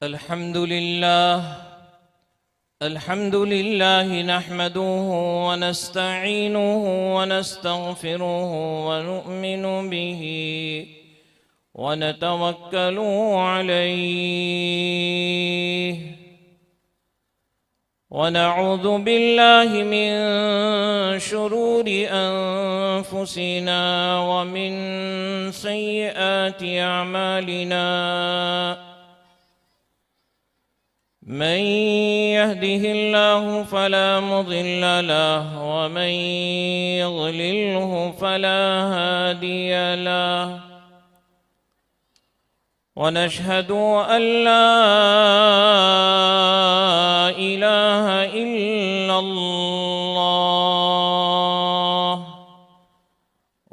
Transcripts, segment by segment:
अल्हम्दुलिल्लाह नहमदुहु व नस्तईनुहु व नस्तगफिरुहु व नु'मिनु बिही व नतवक्कलु अलैहि व नऊज़ु बिल्लाहि मिन शुरूरि अनफुसिना व मिन सय्यिआति अअमालिना। मन यहदिहिल्लाहु फला मुदिल्ल लहु व मन युद्लिल्हु फला हादिय लहु व नशहदु अन ला इलाहा इल्लल्लाह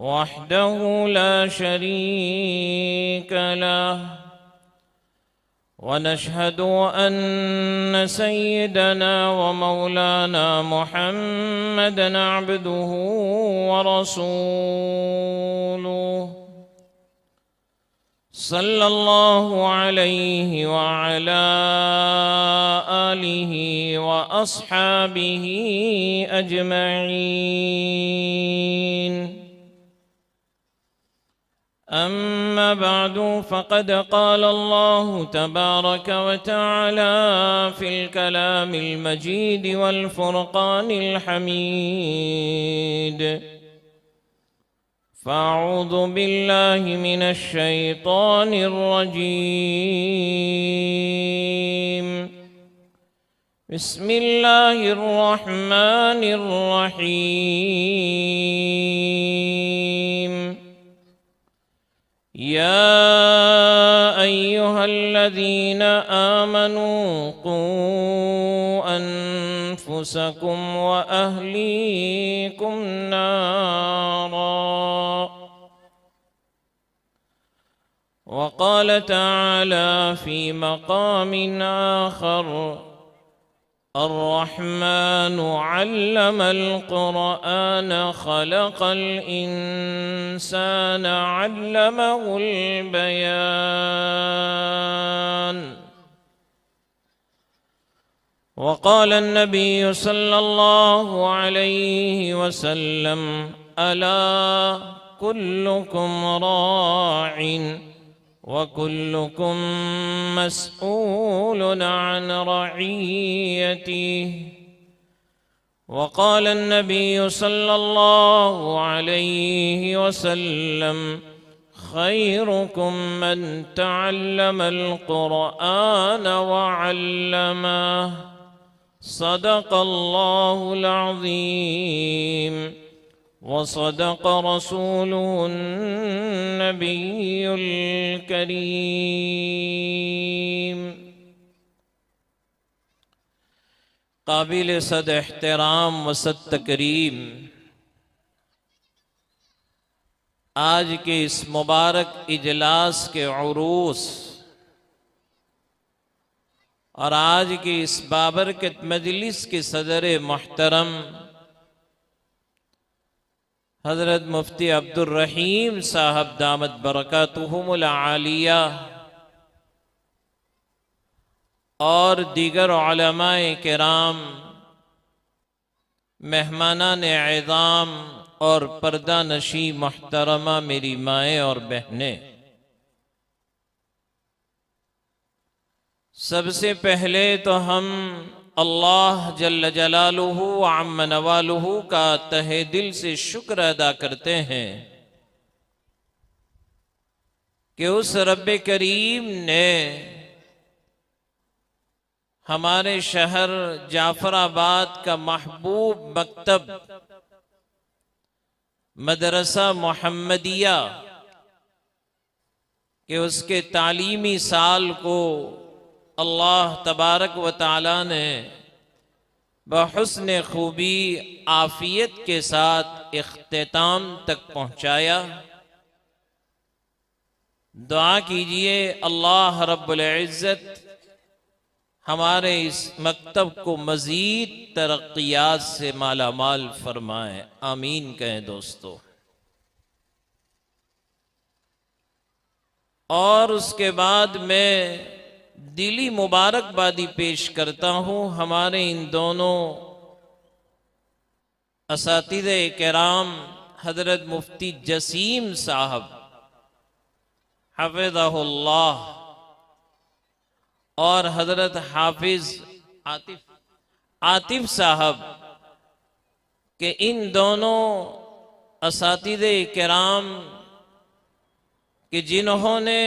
वहदहु ला शरीक लहु व नशहदु अन्न सय्यदना व मौलाना मुहम्मदन अब्दुहु व रसूलुहु सल्लल्लाहु अलैहि व अला आलिहि व अस्हाबिहि अजमईन। अम्मा बअदु फ़क़द क़ाल अल्लाहु तबारक व तआला फ़िल कलामिल मजीद वल फ़ुरक़ानिल हमीद। फ़अऊज़ु बिल्लाहि मिनश शैतानिर रजीम। बिस्मिल्लाहिर रहमानिर रहीम। या अय्युहल्लज़ीन आमनू क़ू अन्फुसकुम व अहलीकुम नारा। व क़ाल तआला फ़ी मक़ामिन आख़र अर्रहमानु अल्लमल क़ुरआन ख़लक़ल इंसान अल्लमहुल बयान। वक़ाल अन्नबी सल्लल्लाहु अलैहि वसल्लम अला कुल्लुकुम राइन व कुल्लुकुम मस्ऊलुन अन रइयतिहि। वक़ाल अन्नबी सल्लल्लाहु अलैहि वसल्लम खैरुकुम मन तअल्लमल क़ुरआन व अल्लमह। सदक़ल्लाहुल अज़ीम व सदक़ रसूलुहुन नबियुल करीम। काबिल सद एहतराम व सद तकरीम आज के इस मुबारक इजलास के उरूस और आज की इस बाबरकत मजलिस के सदर मोहतरम हज़रत मुफ्ती अब्दुर रहीम साहब दामत बरकातुहुमुल आलिया और दीगर उलमाए किराम, मेहमानान एज़ाम और पर्दा नशी मोहतरमा मेरी माएँ और बहनें, सबसे पहले तो हम अल्लाह जल्ल जलालुहु व अम्म नवालुहु का तहे दिल से शुक्र अदा करते हैं कि उस रब्बे करीम ने हमारे शहर जाफराबाद का महबूब मकतब मदरसा मोहम्मदिया कि उसके तालीमी साल को अल्लाह तबारक व तआला ने बहुस्न खूबी आफियत के साथ इख्तिताम तक पहुँचाया। दुआ कीजिए अल्लाह रब्बुल इज़्ज़त हमारे इस मकतब को मज़ीद तरक्कियात से माला माल फरमाए, आमीन कहें दोस्तों। और उसके बाद में दिली मुबारकबादी पेश करता हूँ हमारे इन दोनों असातिज़े किराम हजरत मुफ्ती जसीम साहब हफ़िज़हुल्लाह और हजरत हाफिज आतिफ साहब के इन दोनों असातिज़े किराम कि जिन्होंने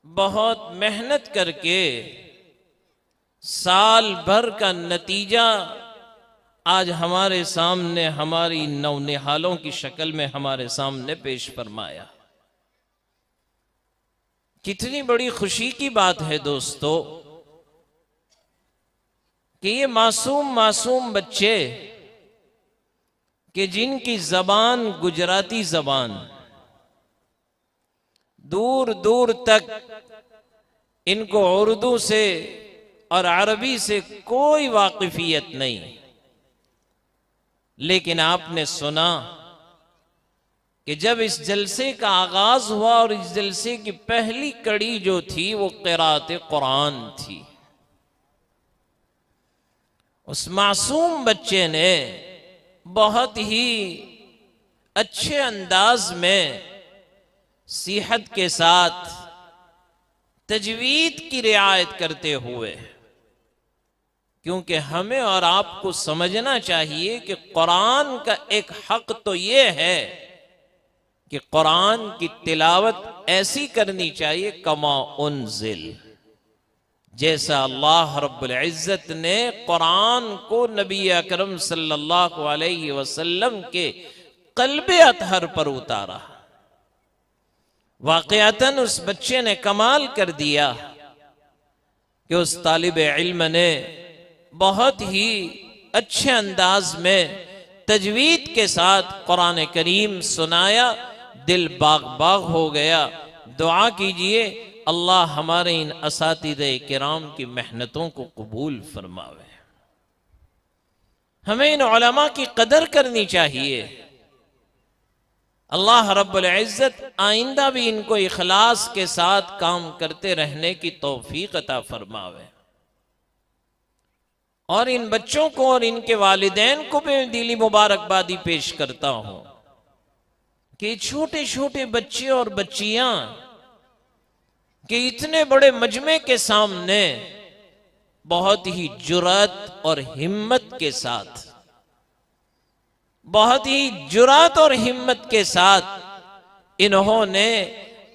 बहुत मेहनत करके साल भर का नतीजा आज हमारे सामने हमारी नौनिहालों की शक्ल में हमारे सामने पेश फरमाया। कितनी बड़ी खुशी की बात है दोस्तों कि ये मासूम मासूम बच्चे कि जिनकी जबान गुजराती जबान, दूर दूर तक इनको उर्दू से और अरबी से कोई वाकिफियत नहीं, लेकिन आपने सुना कि जब इस जलसे का आगाज हुआ और इस जलसे की पहली कड़ी जो थी वो क़िराअत कुरान थी, उस मासूम बच्चे ने बहुत ही अच्छे अंदाज में सीहत के साथ तजवीद की रियायत करते हुए, क्योंकि हमें और आपको समझना चाहिए कि कुरान का एक हक तो ये है कि कुरान की तिलावत ऐसी करनी चाहिए कमा उन्जिल, जैसा अल्लाह रब्बुल इज्जत ने कुरान को नबी अकरम सल्लल्लाहु अलैहि वसल्लम के क़ल्बे अतहर पर उतारा। वाक़िअतन उस बच्चे ने कमाल कर दिया कि उस तालिब इल्म ने बहुत ही अच्छे अंदाज में तजवीद के साथ कुरान करीम सुनाया, दिल बाग बाग हो गया। दुआ कीजिए अल्लाह हमारे इन असातिज़े किराम की मेहनतों को कबूल फरमावे। हमें इन उलमा की कदर करनी चाहिए। अल्लाह रब्बुल इज्जत आइंदा भी इनको इखलास के साथ काम करते रहने की तौफीक अता फरमावे। और इन बच्चों को और इनके वालिदैन को भी दिली मुबारकबादी पेश करता हूं कि छोटे छोटे बच्चे और बच्चियां कि इतने बड़े मजमे के सामने बहुत ही जुर्रत और हिम्मत के साथ, बहुत ही जुर्रत और हिम्मत के साथ इन्होंने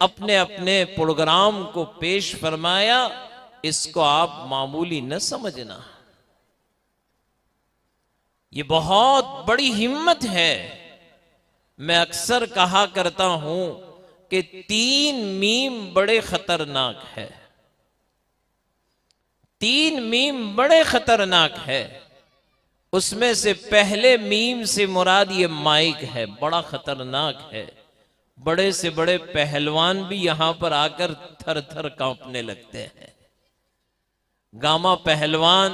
अपने अपने प्रोग्राम को पेश फरमाया। इसको आप मामूली न समझना, ये बहुत बड़ी हिम्मत है। मैं अक्सर कहा करता हूं कि 3 मीम बड़े खतरनाक है, 3 मीम बड़े खतरनाक है। उसमें से पहले मीम से मुराद ये माइक है, बड़ा खतरनाक है। बड़े से बड़े पहलवान भी यहां पर आकर थर थर कांपने लगते हैं। गामा पहलवान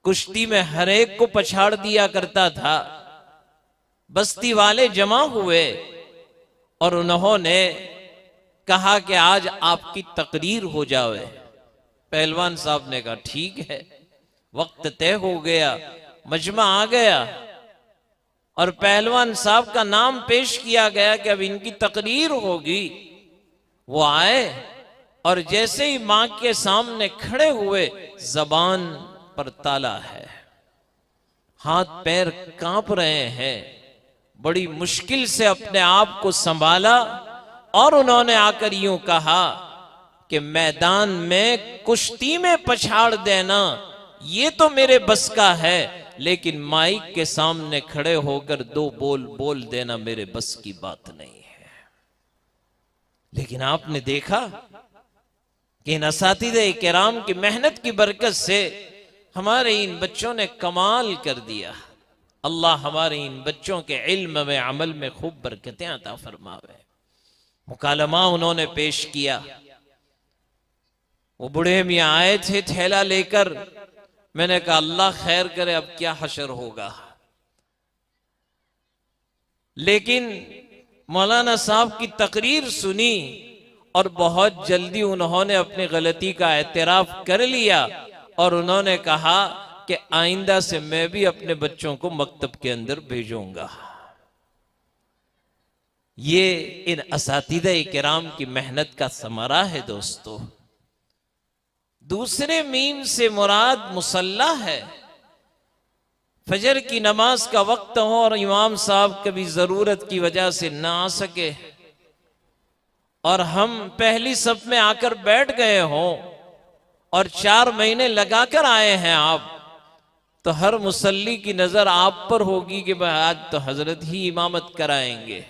कुश्ती में हर एक को पछाड़ दिया करता था। बस्ती वाले जमा हुए और उन्होंने कहा कि आज आपकी तकरीर हो जाए। पहलवान साहब ने कहा ठीक है। वक्त तय हो गया, मजमा आ गया और पहलवान साहब का नाम पेश किया गया कि अब इनकी तकरीर होगी। वो आए और जैसे ही मां के सामने खड़े हुए, जबान पर ताला है, हाथ पैर कांप रहे हैं, बड़ी मुश्किल से अपने आप को संभाला और उन्होंने आकर यूं कहा कि मैदान में कुश्ती में पछाड़ देना ये तो मेरे बस का है, लेकिन माइक के सामने खड़े होकर 2 बोल बोल देना मेरे बस की बात नहीं है। लेकिन आपने देखा कि इन असातिज़े किराम की मेहनत की बरकत से हमारे इन बच्चों ने कमाल कर दिया। अल्लाह हमारे इन बच्चों के इल्म में, अमल में खूब बरकतें अता फरमावे। मुकालमा उन्होंने पेश किया। वो बूढ़े मियां आए थे थैला लेकर। मैंने कहा अल्लाह खैर करे, अब क्या हशर होगा। लेकिन मौलाना साहब की तकरीर सुनी और बहुत जल्दी उन्होंने अपनी गलती का एतराफ कर लिया और उन्होंने कहा कि आइंदा से मैं भी अपने बच्चों को मकतब के अंदर भेजूंगा। ये इन असातिज़ा किराम की मेहनत का समरा है दोस्तों। दूसरे मीम से मुराद मुसल्ला है। फजर की नमाज का वक्त हो और इमाम साहब कभी जरूरत की वजह से ना आ सके और हम पहली सफ में आकर बैठ गए हों और 4 महीने लगाकर आए हैं आप, तो हर मुसल्ली की नजर आप पर होगी कि भाई आज तो हजरत ही इमामत कराएंगे।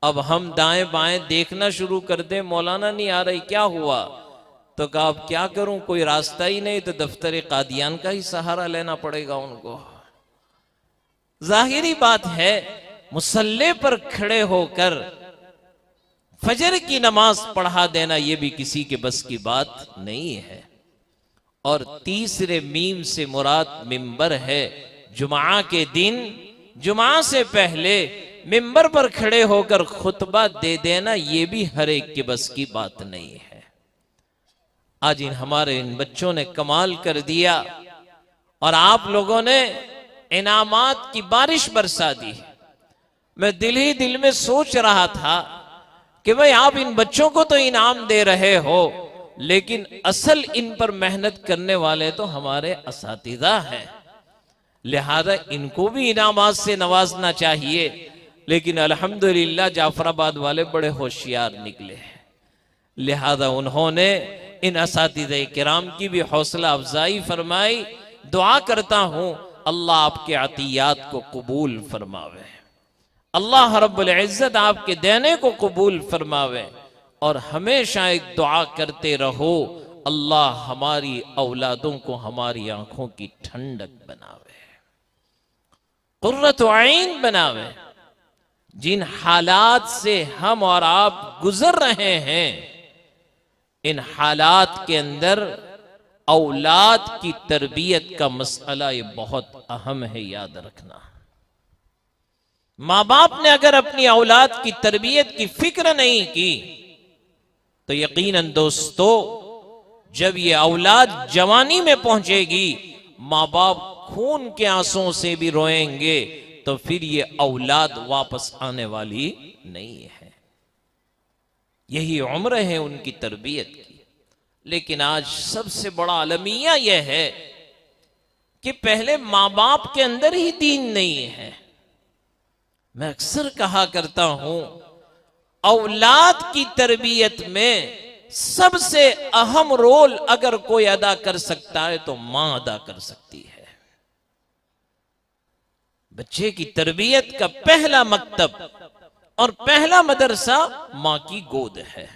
अब हम दाएं बाएं देखना शुरू कर दें, मौलाना नहीं आ रही, क्या हुआ? तो कहा अब क्या करूं, कोई रास्ता ही नहीं, तो दफ्तर कादियान का ही सहारा लेना पड़ेगा उनको। जाहिरी बात है मुसल्ले पर खड़े होकर फजर की नमाज पढ़ा देना यह भी किसी के बस की बात नहीं है। और तीसरे मीम से मुराद मिंबर है। जुमा के दिन जुमा से पहले मिंबर पर खड़े होकर खुतबा दे देना यह भी हर एक के बस की बात नहीं है। आज हमारे इन बच्चों ने कमाल कर दिया और आप लोगों ने इनामात की बारिश बरसा दी। मैं दिल ही दिल में सोच रहा था कि भाई आप इन बच्चों को तो इनाम दे रहे हो, लेकिन असल इन पर मेहनत करने वाले तो हमारे असातिज़ा हैं, लिहाजा इनको भी इनामात से नवाजना चाहिए। लेकिन अल्हम्दुलिल्लाह जाफराबाद वाले बड़े होशियार निकले, लिहाजा उन्होंने इन असातिज़ा किराम की भी हौसला अफजाई फरमाई। दुआ करता हूं अल्लाह आपके अतियात को कबूल फरमावे, अल्लाह रब्बुल इज्जत आपके देने को कबूल फरमावे और हमेशा एक दुआ करते रहो, अल्लाह हमारी औलादों को हमारी आंखों की ठंडक बनावे, कुर्रत आइन बनावे। जिन हालात से हम और आप गुजर रहे हैं, इन हालात के अंदर औलाद की तरबियत का मसला ये बहुत अहम है, याद रखना। माँ बाप ने अगर अपनी औलाद की तरबियत की फिक्र नहीं की तो यकीनन दोस्तों जब ये औलाद जवानी में पहुंचेगी, माँ बाप खून के आंसुओं से भी रोएंगे, तो फिर ये औलाद वापस आने वाली नहीं है। यही उम्र है उनकी तरबियत की। लेकिन आज सबसे बड़ा अलमिया यह है कि पहले माँ बाप के अंदर ही दीन नहीं है। मैं अक्सर कहा करता हूं, औलाद की तरबियत में सबसे अहम रोल अगर कोई अदा कर सकता है तो मां अदा कर सकती है। बच्चे की तरबियत का पहला मकतब और पहला मदरसा मां की गोद है।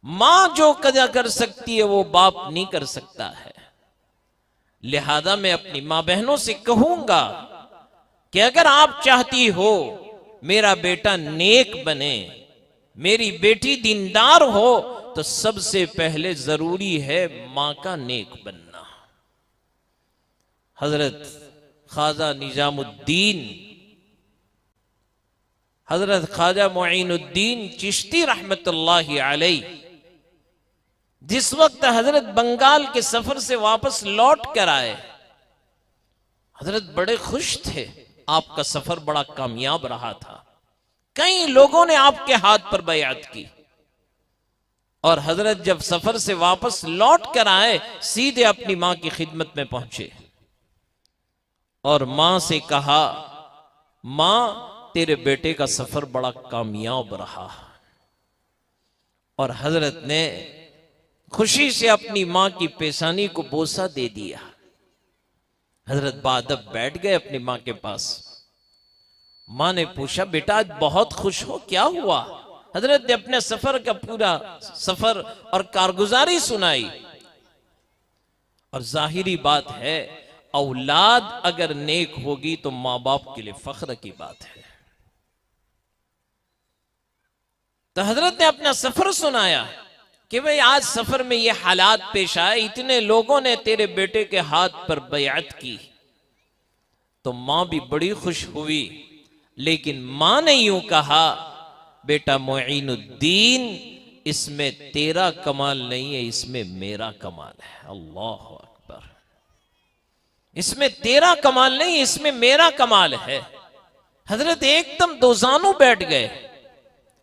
मां जो कदा कर सकती है वो बाप नहीं कर सकता है। लिहाजा मैं अपनी मां बहनों से कहूंगा कि अगर आप चाहती हो मेरा बेटा नेक बने, मेरी बेटी दीनदार हो, तो सबसे पहले जरूरी है मां का नेक बनना। हजरत ख्वाजा निजामुद्दीन, हजरत ख्वाजा मुईनुद्दीन चिश्ती रहमतुल्लाहि अलैह जिस वक्त हजरत बंगाल के सफर से वापस लौट कर आए, हजरत बड़े खुश थे। आपका सफर बड़ा कामयाब रहा था, कई लोगों ने आपके हाथ पर बैअत की। और हजरत जब सफर से वापस लौट कर आए, सीधे अपनी मां की खिदमत में पहुंचे और मां से कहा, मां तेरे बेटे का सफर बड़ा कामयाब रहा। और हजरत ने खुशी से अपनी मां की पेशानी को बोसा दे दिया। हजरत बादब बैठ गए अपनी मां के पास। मां ने पूछा, बेटा आज बहुत खुश हो, क्या हुआ? हजरत ने अपने सफर का पूरा सफर और कारगुजारी सुनाई। और जाहिरी बात है, औलाद अगर नेक होगी तो मां बाप के लिए फख्र की बात है। तो हजरत ने अपना सफर सुनाया कि भाई आज सफर में ये हालात पेश आए, इतने लोगों ने तेरे बेटे के हाथ पर बैअत की। तो मां भी बड़ी खुश हुई, लेकिन मां ने यूं कहा, बेटा मुईनुद्दीन इसमें तेरा कमाल नहीं है, इसमें मेरा कमाल है। अल्लाह अकबर। इसमें तेरा कमाल नहीं, इसमें मेरा कमाल है। हजरत एकदम दोजानों बैठ गए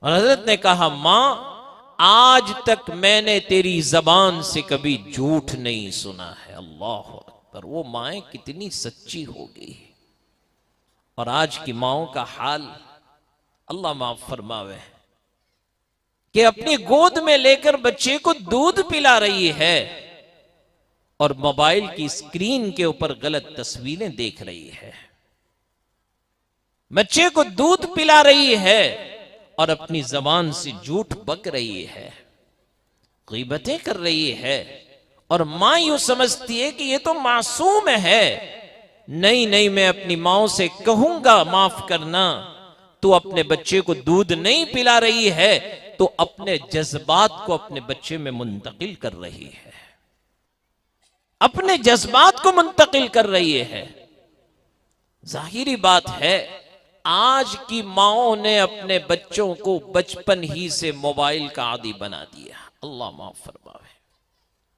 और हजरत ने कहा, मां आज तक मैंने तेरी जबान से कभी झूठ नहीं सुना है। अल्लाह अकबर। वो माएँ कितनी सच्ची होगी। और आज की माओं का हाल अल्लाह माफ फरमावे कि अपनी गोद में लेकर बच्चे को दूध पिला रही है और मोबाइल की स्क्रीन के ऊपर गलत तस्वीरें देख रही है। बच्चे को दूध पिला रही है और अपनी जबान से झूठ बक रही है, गीबतें कर रही है। और मां यूं समझती है कि ये तो मासूम है। नहीं नहीं, मैं अपनी माओ से कहूंगा माफ करना, तू अपने बच्चे को दूध नहीं पिला रही है तो अपने जज्बात को अपने बच्चे में मुंतकिल कर रही है, अपने जज्बात को मुंतकिल कर रही है। जाहिरी बात है आज की माओं ने अपने बच्चों को बचपन ही से मोबाइल का आदी बना दिया। अल्लाह माफ फरमावे।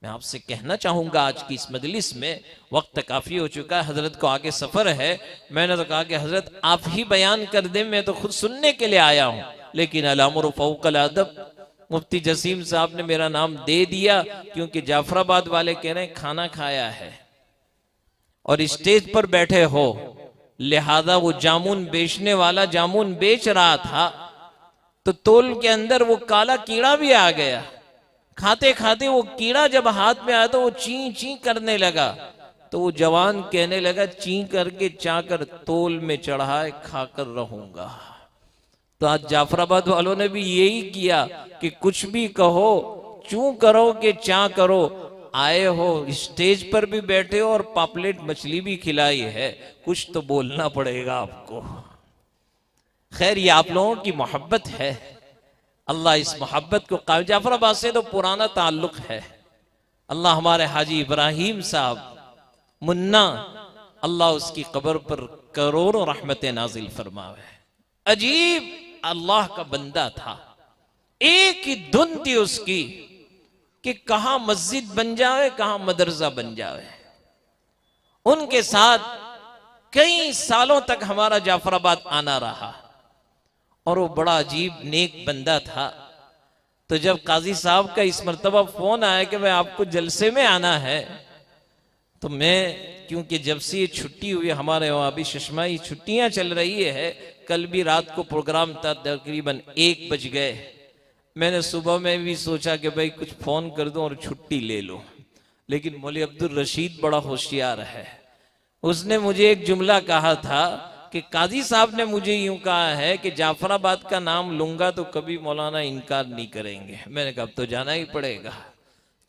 मैं आपसे कहना चाहूंगा आज की इस मजलिस में, वक्त काफी हो चुका है, हजरत को आगे सफर है। मैंने तो कहा कि हजरत आप ही बयान कर दें, मैं तो खुद सुनने के लिए आया हूं। लेकिन अल-अम्र फ़ौक़ल अदब, मुफ्ती जसीम साहब ने मेरा नाम दे दिया क्योंकि जाफराबाद वाले कह रहे हैं खाना खाया है और स्टेज पर बैठे हो, लिहाजा वो जामुन बेचने वाला जामुन बेच रहा था तो तोल के अंदर वो काला कीड़ा भी आ गया। खाते खाते वो कीड़ा जब हाथ में आया तो वो ची ची करने लगा। तो वो जवान कहने लगा, ची करके चाकर तोल में चढ़ाए खाकर रहूंगा। तो आज जाफराबाद वालों ने भी यही किया कि कुछ भी कहो, चू करो कि चा करो, आए हो स्टेज पर भी बैठे हो और पापलेट मछली भी खिलाई है, कुछ तो बोलना पड़ेगा आपको। खैर ये आप लोगों की मोहब्बत है, अल्लाह इस मोहब्बत को कायम। जाफराबाद से तो पुराना ताल्लुक है। अल्लाह हमारे हाजी इब्राहिम साहब मुन्ना, अल्लाह उसकी कब्र पर करोड़ों रहमतें नाजिल फरमावे। अजीब अल्लाह का बंदा था, एक ही धुन थी उसकी कि कहां मस्जिद बन जाए कहां मदरसा बन जाए। उनके साथ कई सालों तक हमारा जाफराबाद आना रहा और वो बड़ा अजीब नेक बंदा था। तो जब काजी साहब का इस मर्तबा फोन आया कि भाई आपको जलसे में आना है, तो मैं, क्योंकि जब से ये छुट्टी हुई हमारे वहां अभी शशमाई छुट्टियां चल रही है, कल भी रात को प्रोग्राम था, तकरीबन 1 बज गए। मैंने सुबह में भी सोचा कि भाई कुछ फोन कर दूं और छुट्टी ले लूं, लेकिन मौलवी अब्दुल रशीद बड़ा होशियार है। उसने मुझे एक जुमला कहा था कि काजी साहब ने मुझे यूं कहा है कि जाफराबाद का नाम लूंगा तो कभी मौलाना इनकार नहीं करेंगे। मैंने कहा अब तो जाना ही पड़ेगा।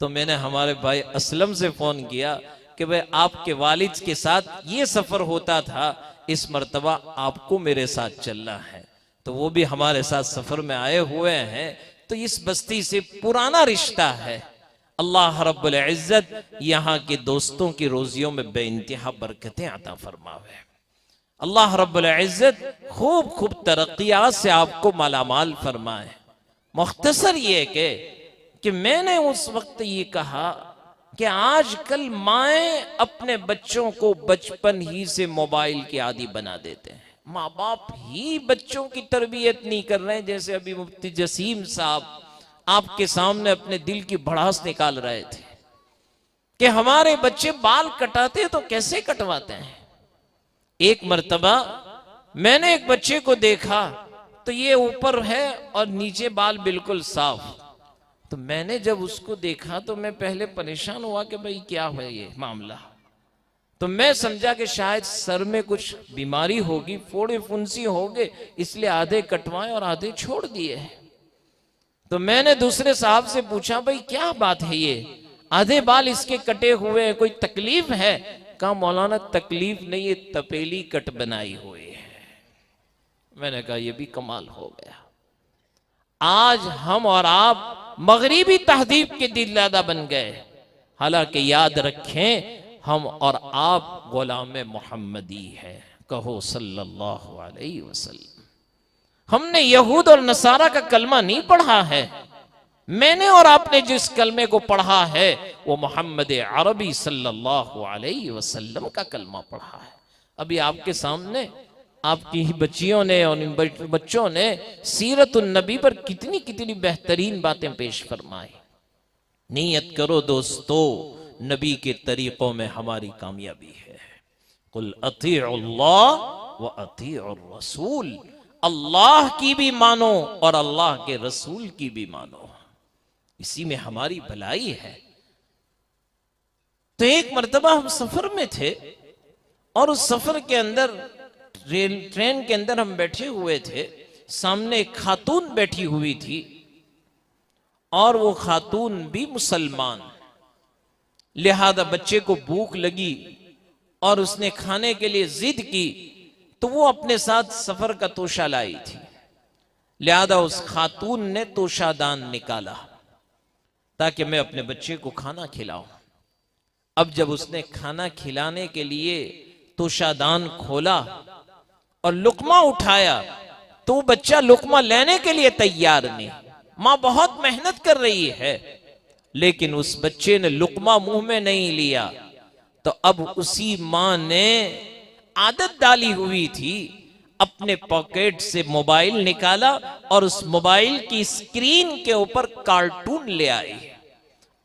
तो मैंने हमारे भाई असलम से फोन किया कि भाई आपके वालिद के साथ ये सफर होता था, इस मर्तबा आपको मेरे साथ चलना है। तो वो भी हमारे साथ सफर में आए हुए हैं। तो इस बस्ती से पुराना रिश्ता है। अल्लाह रब्बुल इज्जत यहाँ के दोस्तों की रोजियों में बेइंतहा बरकतें अता फरमावे। अल्लाह रब्बुल इज्जत खूब खूब तरक्कियात से आपको मालामाल फरमाए। मुख्तसर ये कि मैंने उस वक्त ये कहा कि आजकल माएँ अपने बच्चों को बचपन ही से मोबाइल के आदी बना देते हैं। माँ बाप ही बच्चों की तरबियत नहीं कर रहे हैं। जैसे अभी मुफ्ती जसीम साहब आपके सामने अपने दिल की भड़ास निकाल रहे थे कि हमारे बच्चे बाल कटाते तो कैसे कटवाते हैं। एक मर्तबा मैंने एक बच्चे को देखा तो ये ऊपर है और नीचे बाल बिल्कुल साफ। तो मैंने जब उसको देखा तो मैं पहले परेशान हुआ कि भाई क्या है ये मामला। तो मैं समझा कि शायद सर में कुछ बीमारी होगी, फोड़े फुंसी होंगे, इसलिए आधे कटवाए और आधे छोड़ दिए। तो मैंने दूसरे साहब से पूछा भाई क्या बात है, ये आधे बाल इसके कटे हुए हैं, कोई तकलीफ है? कहा मौलाना तकलीफ नहीं, ये तपेली कट बनाई हुई है। मैंने कहा ये भी कमाल हो गया। आज हम और आप मगरिबी तहदीब के दिलदादा बन गए। हालांकि याद रखें हम और आप गुलाम मोहम्मदी है। कहो सल्लल्लाहु अलैहि वसल्लम। हमने यहूद और नसारा का कलमा नहीं पढ़ा है, मैंने और आपने जिस कलमे को पढ़ा है वो मोहम्मद अरबी सल्लल्लाहु अलैहि वसल्लम का कलमा पढ़ा है। अभी आपके सामने आपकी ही बच्चियों ने और इन बच्चों ने सीरतुन नबी पर कितनी कितनी बेहतरीन बातें पेश फरमाई। नियत करो दोस्तों, नबी के तरीकों में हमारी कामयाबी है। कुल अतीउल्लाह व अतीउर रसूल, अल्लाह की भी मानो और अल्लाह के रसूल की भी मानो, इसी में हमारी भलाई है। तो एक मर्तबा हम सफर में थे और उस सफर के अंदर ट्रेन के अंदर हम बैठे हुए थे, सामने एक खातून बैठी हुई थी और वो खातून भी मुसलमान, लिहाजा बच्चे को भूख लगी और उसने खाने के लिए जिद की तो वो अपने साथ सफर का तोशा लाई थी। लिहाजा उस खातून ने तोशादान निकाला ताकि मैं अपने बच्चे को खाना खिलाऊं। अब जब उसने खाना खिलाने के लिए तोशादान खोला और लुकमा उठाया तो बच्चा लुकमा लेने के लिए तैयार नहीं। मां बहुत मेहनत कर रही है लेकिन उस बच्चे ने लुकमा मुंह में नहीं लिया। तो अब उसी मां ने आदत डाली हुई थी, अपने पॉकेट से मोबाइल निकाला और उस मोबाइल की स्क्रीन के ऊपर कार्टून ले आई।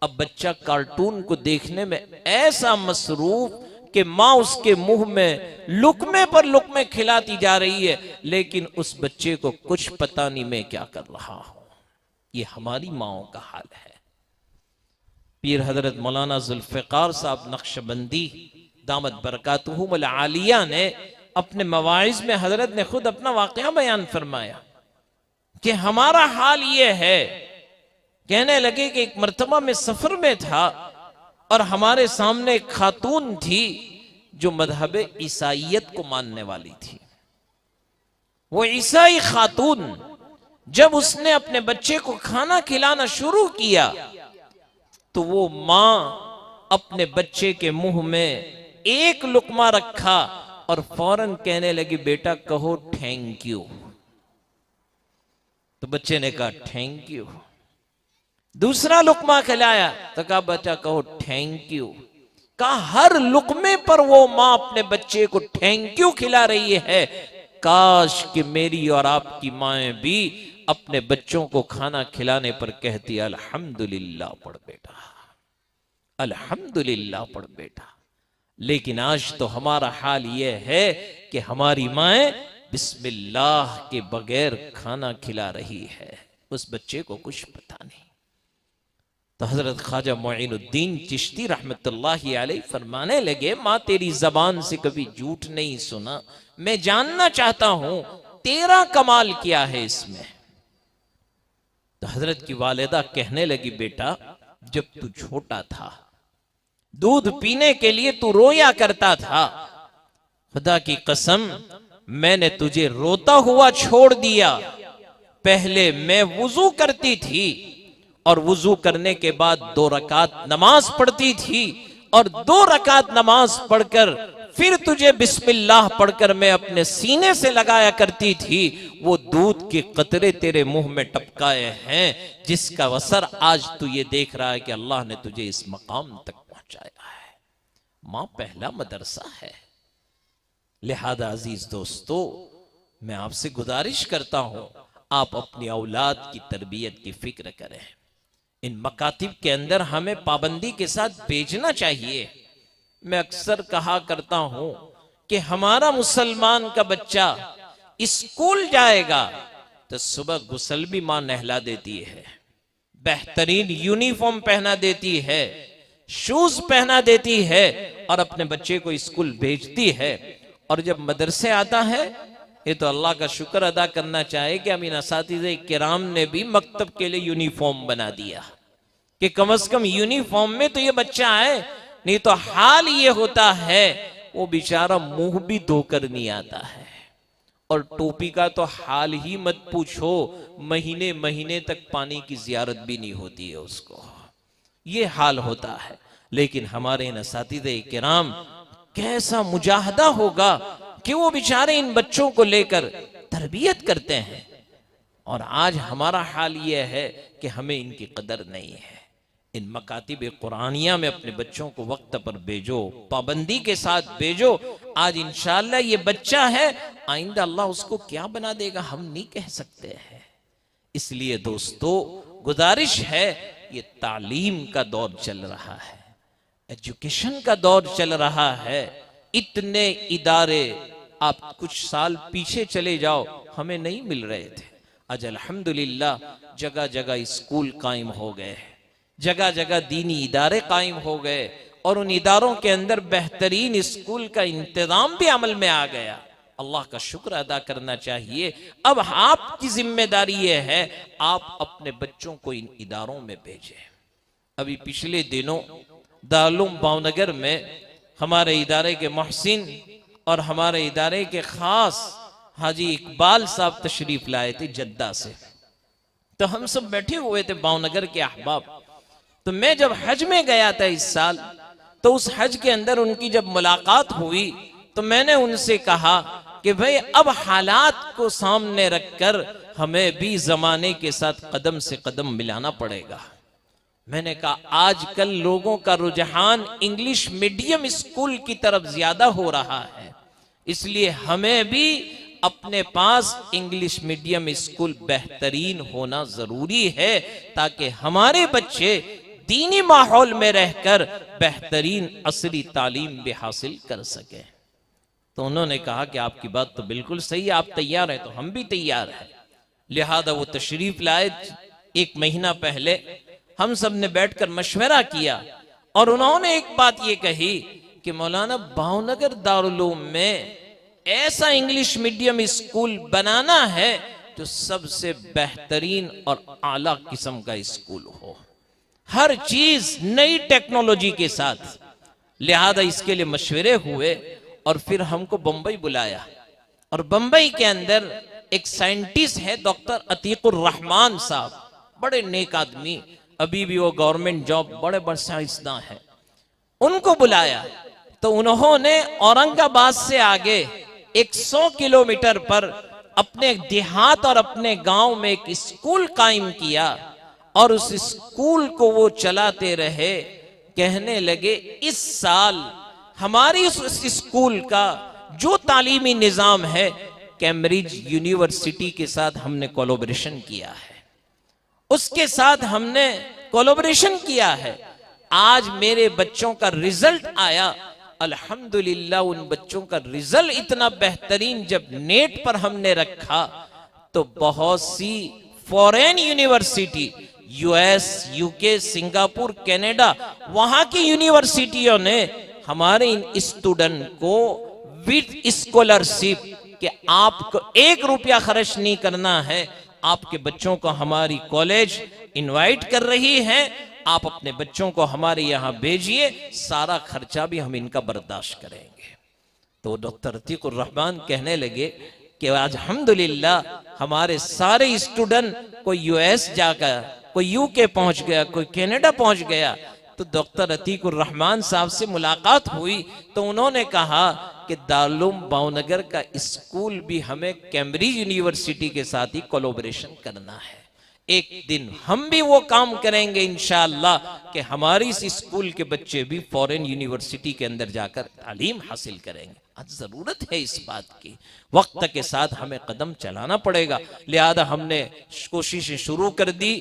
अब बच्चा कार्टून को देखने में ऐसा मसरूफ कि मां उसके मुंह में लुकमे पर लुकमे खिलाती जा रही है, लेकिन उस बच्चे को कुछ पता नहीं मैं क्या कर रहा हूं। ये हमारी माओं का हाल है। पीर हजरत मौलाना जुल्फिकार साहब नक्शबंदी दामत बरकातुहुमुल आलिया ने अपने मवाइज में हजरत ने खुद अपना वाकया बयान फरमाया कि हमारा हाल ये है। कहने लगे कि एक मर्तबा में सफर में था और हमारे सामने एक खातून थी जो मजहब ईसाइयत को मानने वाली थी। वो ईसाई खातून जब उसने अपने बच्चे को खाना खिलाना शुरू किया तो वो मां अपने बच्चे के मुंह में एक लुकमा रखा और फौरन कहने लगी बेटा कहो थैंक यू। तो बच्चे ने कहा थैंक यू। दूसरा लुकमा खिलाया तो कहा बच्चा कहो थैंक यू। कहा हर लुकमे पर वो मां अपने बच्चे को थैंक यू खिला रही है। काश कि मेरी और आपकी माएं भी अपने बच्चों को खाना खिलाने पर कहती अल्हम्दुलिल्लाह पढ़ बेटा, अल्हम्दुलिल्लाह पढ़ बेटा। लेकिन आज तो हमारा हाल यह है कि हमारी माएं बिस्मिल्लाह के बगैर खाना खिला रही है, उस बच्चे को कुछ पता नहीं। तो हजरत ख्वाजा मोइनुद्दीन चिश्ती रहमतुल्लाहि अलैह फरमाने लगे मां तेरी जबान से कभी झूठ नहीं सुना, मैं जानना चाहता हूं तेरा कमाल क्या है इसमें। तो हजरत की वालिदा कहने लगी बेटा जब तू छोटा था दूध पीने के लिए तू रोया करता था, खुदा की कसम मैंने तुझे रोता हुआ छोड़ दिया। पहले मैं वुजू करती थी और वुजू करने के बाद 2 रकात नमाज पढ़ती थी और 2 रकात नमाज पढ़कर फिर तुझे बिस्मिल्लाह पढ़कर मैं अपने सीने से लगाया करती थी। वो दूध के कतरे तेरे मुंह में टपकाए हैं जिसका असर आज तू ये देख रहा है कि अल्लाह ने तुझे इस मकाम तक पहुंचाया है। मां पहला मदरसा है। लिहाजा अजीज दोस्तों मैं आपसे गुजारिश करता हूं आप अपनी औलाद की तरबियत की फिक्र करें। इन मकातिब के अंदर हमें पाबंदी के साथ भेजना चाहिए। मैं अक्सर कहा करता हूं कि हमारा मुसलमान का बच्चा स्कूल जाएगा तो सुबह गुसल भी मां नहला देती है, बेहतरीन यूनिफॉर्म पहना देती है, शूज पहना देती है और अपने बच्चे को स्कूल भेजती है। और जब मदरसे आता है ये तो अल्लाह का शुक्र अदा करना चाहिए कि अमीन असातिज़े किराम ने भी मकतब के लिए यूनिफॉर्म बना दिया कि कम से कम यूनिफॉर्म में तो ये बच्चा आए। नहीं तो हाल ये होता है वो बेचारा मुंह भी धोकर नहीं आता है। और टोपी का तो हाल ही मत पूछो, महीने महीने तक पानी की जियारत भी नहीं होती है उसको, ये हाल होता है। लेकिन हमारे इन असातिज़े किराम कैसा मुजाहदा होगा कि वो बेचारे इन बच्चों को लेकर तरबियत करते हैं और आज हमारा हाल यह है कि हमें इनकी कदर नहीं है। इन मकातिब कुरानिया में अपने बच्चों को वक्त पर भेजो, पाबंदी के साथ भेजो। आज इंशाअल्लाह ये बच्चा है, आइंदा अल्लाह उसको क्या बना देगा हम नहीं कह सकते हैं। इसलिए दोस्तों गुजारिश है, ये तालीम का दौर चल रहा है, एजुकेशन का दौर चल रहा है। इतने इदारे आप कुछ साल पीछे चले जाओ, हमें नहीं मिल रहे थे। आज अल्हम्दुलिल्लाह जगह जगह स्कूल कायम हो गए, जगह जगह दीनी इदारे कायम हो गए और उन इदारों के अंदर बेहतरीन स्कूल का इंतजाम भी अमल में आ गया। अल्लाह का शुक्र अदा करना चाहिए। अब आपकी जिम्मेदारी यह है, आप अपने बच्चों को इन इदारों में भेजें। अभी पिछले दिनों दारुल भावनगर में हमारे इदारे के मोहसिन और हमारे इदारे के खास हाजी इकबाल साहब तशरीफ लाए थे जद्दा से। तो हम सब बैठे हुए थे भावनगर के अहबाब। तो मैं जब हज में गया था इस साल, तो उस हज के अंदर उनकी जब मुलाकात हुई तो मैंने उनसे कहा कि भाई अब हालात को सामने रखकर हमें भी जमाने के साथ कदम से कदम मिलाना पड़ेगा। मैंने कहा आजकल लोगों का रुझान इंग्लिश मीडियम स्कूल की तरफ ज्यादा हो रहा है, इसलिए हमें भी अपने पास इंग्लिश मीडियम स्कूल बेहतरीन होना जरूरी है, ताकि हमारे बच्चे दीनी माहौल में रहकर बेहतरीन असली तालीम भी हासिल कर सके। तो उन्होंने कहा कि आपकी बात तो बिल्कुल सही है, आप तैयार हैं तो हम भी तैयार हैं। लिहाजा वो तशरीफ लाए। एक महीना पहले हम सब ने बैठकर मशवरा किया और उन्होंने एक बात ये कही कि मौलाना भावनगर दारुल उलूम में ऐसा इंग्लिश मीडियम स्कूल बनाना है जो सबसे बेहतरीन और आला किस्म का स्कूल हो, हर चीज नई टेक्नोलॉजी के साथ। लिहाजा इसके लिए मशवरे हुए और फिर हमको बंबई बुलाया। और बंबई के अंदर एक साइंटिस्ट है डॉक्टर अतीकुर रहमान साहब, बड़े नेक आदमी, अभी भी वो गवर्नमेंट जॉब, बड़े बड़े साइंसदान हैं। उनको बुलाया तो उन्होंने औरंगाबाद से आगे 100 किलोमीटर पर अपने देहात और अपने गांव में एक स्कूल कायम किया और उस स्कूल को वो चलाते रहे। कहने लगे इस साल हमारी उस स्कूल का जो तालीमी निजाम है, कैम्ब्रिज यूनिवर्सिटी के साथ हमने कोलैबोरेशन किया है, उसके साथ हमने कोलैबोरेशन किया है। आज मेरे बच्चों का रिजल्ट आया, अल्हम्दुलिल्लाह उन बच्चों का रिजल्ट इतना बेहतरीन, जब नेट पर हमने रखा तो बहुत सी foreign university, US, UK, Singapore, Canada, वहां की यूनिवर्सिटियों ने हमारे इन स्टूडेंट को विद स्कॉलरशिप कि आपको 1 रुपया खर्च नहीं करना है, आपके बच्चों को हमारी कॉलेज इनवाइट कर रही है, आप अपने बच्चों को हमारे यहाँ भेजिए, सारा खर्चा भी हम इनका बर्दाश्त करेंगे। तो डॉक्टर अतीकुर रहमान कहने लगे कि आज अल्हम्दुलिल्लाह हमारे सारे स्टूडेंट, कोई यूएस जाकर, कोई यूके पहुंच गया, कोई कनाडा पहुंच गया। तो डॉक्टर अतीकुर रहमान साहब से मुलाकात हुई तो उन्होंने कहा कि दारुल उलूम भावनगर का स्कूल भी हमें कैम्ब्रिज यूनिवर्सिटी के साथ ही कोलैबोरेशन करना है। एक दिन हम भी वो काम करेंगे इंशाअल्लाह कि हमारी इस स्कूल के बच्चे भी फॉरेन यूनिवर्सिटी के अंदर जाकर तालीम हासिल करेंगे। आज जरूरत है इस बात की, वक्त के साथ हमें कदम चलाना पड़ेगा। लिहाजा हमने कोशिशें शुरू कर दी,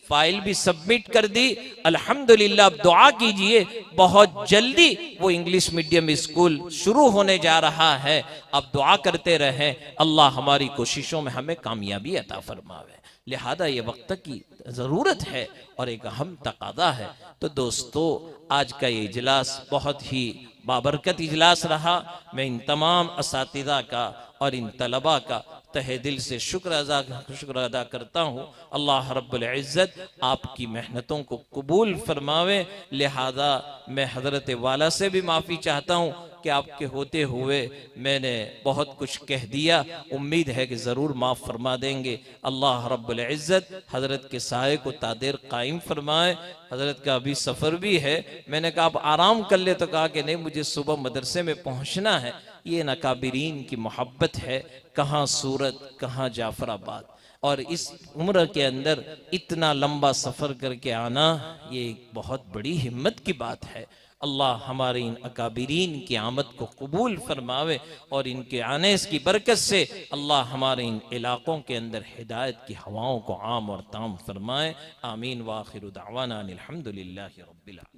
फाइल भी सबमिट कर दी। अल्हम्दुलिल्लाह अब दुआ कीजिए, बहुत जल्दी वो इंग्लिश मीडियम स्कूल शुरू होने जा रहा है। अब दुआ करते रहें, अल्लाह हमारी कोशिशों में हमें कामयाबी अता फरमावे। लिहाजा ये वक्त की ज़रूरत है और एक अहम तकादा है। तो दोस्तों आज का ये इजलास बहुत ही बाबरकत इजलास रहा। मैं इन तमाम असातिज़ा का और इन तलबा का तहे दिल से शुक्र अदा करता हूँ। अल्लाह रब्बुल इज़्ज़त आपकी मेहनतों को कबूल फरमावे। लिहाजा मैं हज़रत वाला से भी माफ़ी चाहता हूँ कि आपके होते हुए मैंने बहुत कुछ कह दिया। उम्मीद है कि ज़रूर माफ़ फरमा देंगे। अल्लाह रब्बुल इज़्ज़त हज़रत के साए को तादेर कायम फरमाए। हज़रत का अभी सफ़र भी है, मैंने कहा आप आराम कर ले, तो कहा कि नहीं मुझे सुबह मदरसे में पहुँचना है। ये नकाबिरीन की मोहब्बत है, कहाँ सूरत कहाँ जाफराबाद। और इस उम्र के अंदर इतना लंबा सफ़र करके आना ये एक बहुत बड़ी हिम्मत की बात है। अल्लाह हमारे इन अकाबिरीन की आमद को कबूल फरमावे और इनके आने की बरकत से अल्लाह हमारे इन इलाक़ों के अंदर हिदायत की हवाओं को आम और ताम फरमाए। आमीन व आखिर दावाना अनिल हम्दुलिल्लाहि रब्बिल आलमीन।